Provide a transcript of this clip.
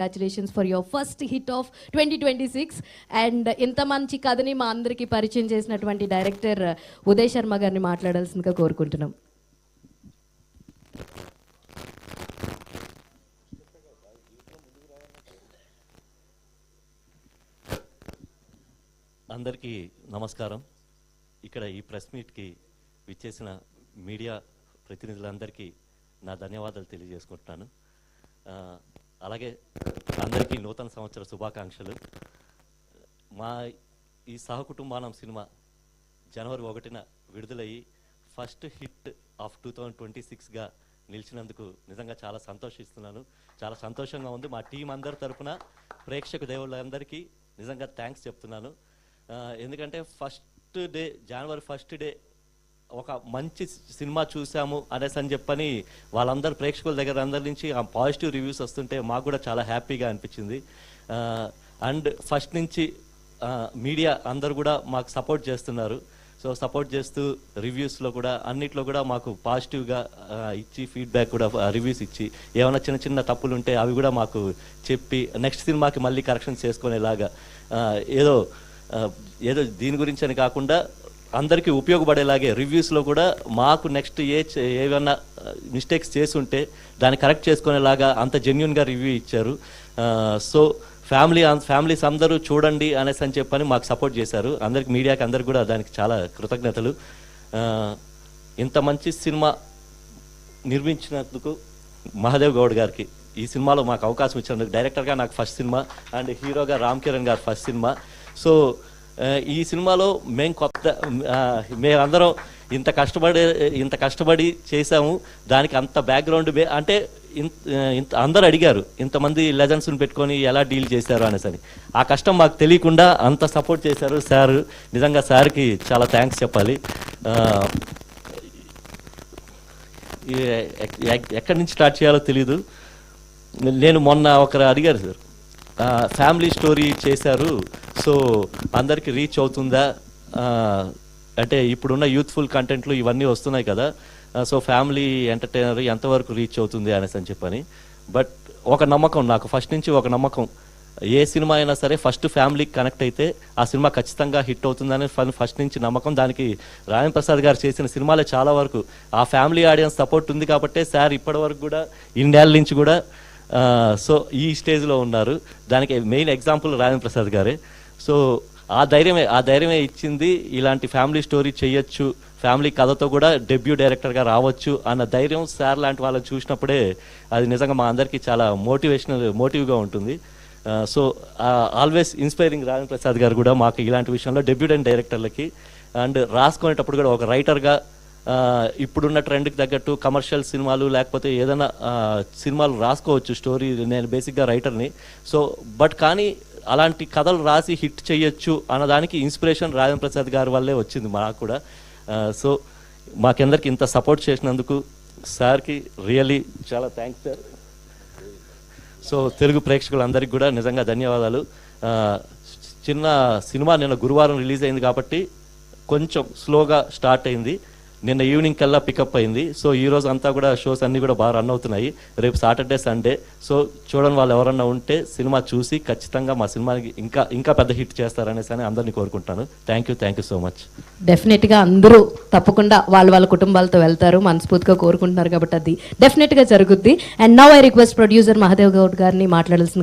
Congratulations for your first hit of 2026 and ఇంత మంచి కథని మా అందరికీ పరిచయం చేసినటువంటి డైరెక్టర్ ఉదయ్ శర్మ గారిని మాట్లాడాల్సిందిగా కోరుకుంటున్నాం. అందరికీ నమస్కారం. ఇక్కడ ఈ ప్రెస్ మీట్కి విచ్చేసిన మీడియా ప్రతినిధులందరికీ నా ధన్యవాదాలు తెలియజేసుకుంటున్నాను. అలాగే అందరికీ నూతన సంవత్సర శుభాకాంక్షలు. మా ఈ సహకుటుంబానం సినిమా జనవరి 1న విడుదలయ్యి ఫస్ట్ హిట్ ఆఫ్ 2026గా నిలిచినందుకు నిజంగా చాలా సంతోషిస్తున్నాను. చాలా సంతోషంగా ఉంది. మా టీం అందరి తరఫున ప్రేక్షక దేవుళ్ళందరికీ నిజంగా థ్యాంక్స్ చెప్తున్నాను. ఎందుకంటే ఫస్ట్ డే జనవరి 1st డే ఒక మంచి సినిమా చూసాము అనేసి అని చెప్పని వాళ్ళందరూ ప్రేక్షకుల దగ్గర అందరి నుంచి ఆ పాజిటివ్ రివ్యూస్ వస్తుంటే మాకు కూడా చాలా హ్యాపీగా అనిపించింది. అండ్ ఫస్ట్ నుంచి మీడియా అందరు కూడా మాకు సపోర్ట్ చేస్తున్నారు. సో సపోర్ట్ చేస్తూ రివ్యూస్లో కూడా అన్నిట్లో కూడా మాకు పాజిటివ్గా ఇచ్చి ఫీడ్బ్యాక్ కూడా రివ్యూస్ ఇచ్చి ఏమైనా చిన్న చిన్న తప్పులు ఉంటే అవి కూడా మాకు చెప్పి నెక్స్ట్ సినిమాకి మళ్ళీ కరెక్షన్స్ చేసుకునేలాగా ఏదో దీని గురించి అని కాకుండా అందరికీ ఉపయోగపడేలాగే రివ్యూస్లో కూడా మాకు నెక్స్ట్ ఏమైనా మిస్టేక్స్ చేసి ఉంటే దాన్ని కరెక్ట్ చేసుకునేలాగా అంత జెన్యున్గా రివ్యూ ఇచ్చారు. సో ఫ్యామిలీస్ అందరూ చూడండి అనేసి అని చెప్పని మాకు సపోర్ట్ చేశారు. అందరికి మీడియాకి అందరికి కూడా దానికి చాలా కృతజ్ఞతలు. ఇంత మంచి సినిమా నిర్మించినందుకు మహాదేవ్ గౌడ్ గారికి, ఈ సినిమాలో మాకు అవకాశం ఇచ్చినందుకు, డైరెక్టర్గా నాకు ఫస్ట్ సినిమా అండ్ హీరోగా రామ్ చరణ్ గారు ఫస్ట్ సినిమా. సో ఈ సినిమాలో మేమందరం ఇంత కష్టపడి చేసాము. దానికి అంత బ్యాక్గ్రౌండ్ అంటే ఇంత అందరూ అడిగారు ఇంతమంది లెజెండ్స్ని పెట్టుకొని ఎలా డీల్ చేశారు అనేసి. ఆ కష్టం మాకు తెలియకుండా అంత సపోర్ట్ చేశారు సార్. నిజంగా సార్కి చాలా థ్యాంక్స్ చెప్పాలి. ఎక్కడి నుంచి స్టార్ట్ చేయాలో తెలీదు. నేను మొన్న ఒకరు అడిగారు సార్, ఫ్యామిలీ స్టోరీ చేశారు, సో అందరికీ రీచ్ అవుతుందా అంటే ఇప్పుడున్న యూత్ఫుల్ కంటెంట్లు ఇవన్నీ వస్తున్నాయి కదా, సో ఫ్యామిలీ ఎంటర్టైనర్ ఎంతవరకు రీచ్ అవుతుంది అనేసి అని చెప్పని. బట్ ఒక నమ్మకం, నాకు ఫస్ట్ నుంచి ఒక నమ్మకం, ఏ సినిమా అయినా సరే ఫస్ట్ ఫ్యామిలీకి కనెక్ట్ అయితే ఆ సినిమా ఖచ్చితంగా హిట్ అవుతుందని ఫస్ట్ నుంచి నమ్మకం. దానికి రాజేంద్ర ప్రసాద్ గారు చేసిన సినిమాలే చాలా వరకు ఆ ఫ్యామిలీ ఆడియన్స్ సపోర్ట్ ఉంది కాబట్టే సార్ ఇప్పటి వరకు కూడా ఇన్నేళ్ళ నుంచి కూడా సో ఈ స్టేజ్లో ఉన్నారు. దానికి మెయిన్ ఎగ్జాంపుల్ రాజేంద్ర ప్రసాద్ గారే. సో ఆ ధైర్యమే ఇచ్చింది. ఇలాంటి ఫ్యామిలీ స్టోరీ చేయొచ్చు, ఫ్యామిలీ కథతో కూడా డెబ్యూ డైరెక్టర్గా రావచ్చు అన్న ధైర్యం సార్ లాంటి వాళ్ళని చూసినప్పుడే అది నిజంగా మా అందరికీ చాలా మోటివ్గా ఉంటుంది. So always inspiring Rajendra Prasad గారు కూడా మాకు ఇలాంటి విషయంలో డెబ్యూటెంట్ డైరెక్టర్లకి అండ్ రాసుకునేటప్పుడు కూడా ఒక రైటర్గా ఇప్పుడున్న ట్రెండ్కి తగ్గట్టు కమర్షియల్ సినిమాలు లేకపోతే ఏదైనా సినిమాలు రాసుకోవచ్చు స్టోరీ. నేను బేసిక్గా రైటర్ని. సో బట్ కానీ అలాంటి కథలు రాసి హిట్ చేయొచ్చు అన్నదానికి ఇన్స్పిరేషన్ రాజేంద్ర ప్రసాద్ గారి వల్లే వచ్చింది మాకు కూడా. సో మాకందరికి ఇంత సపోర్ట్ చేసినందుకు సార్కి రియల్లీ చాలా థ్యాంక్స్ సార్. సో తెలుగు ప్రేక్షకులందరికీ కూడా నిజంగా ధన్యవాదాలు. చిన్న సినిమా నిన్న గురువారం రిలీజ్ అయింది కాబట్టి కొంచెం స్లోగా స్టార్ట్ అయింది. నిన్న ఈవినింగ్ కల్లా పికప్ అయింది. సో ఈరోజు అంతా కూడా షోస్ అన్నీ కూడా బాగా రన్ అవుతున్నాయి. రేపు సాటర్డే సండే. సో చూడని వాళ్ళు ఎవరన్నా ఉంటే సినిమా చూసి ఖచ్చితంగా మా సినిమాకి ఇంకా పెద్ద హిట్ చేస్తారనేసి అని అందరినీ కోరుకుంటాను. Thank you so much. డెఫినెట్గా అందరూ తప్పకుండా వాళ్ళ కుటుంబాలతో వెళ్తారు, మనస్ఫూర్తిగా కోరుకుంటున్నారు కాబట్టి అది డెఫినెట్గా జరుగుద్ది. And now I request producer Mahadev Goud గారిని మాట్లాడాల్సిన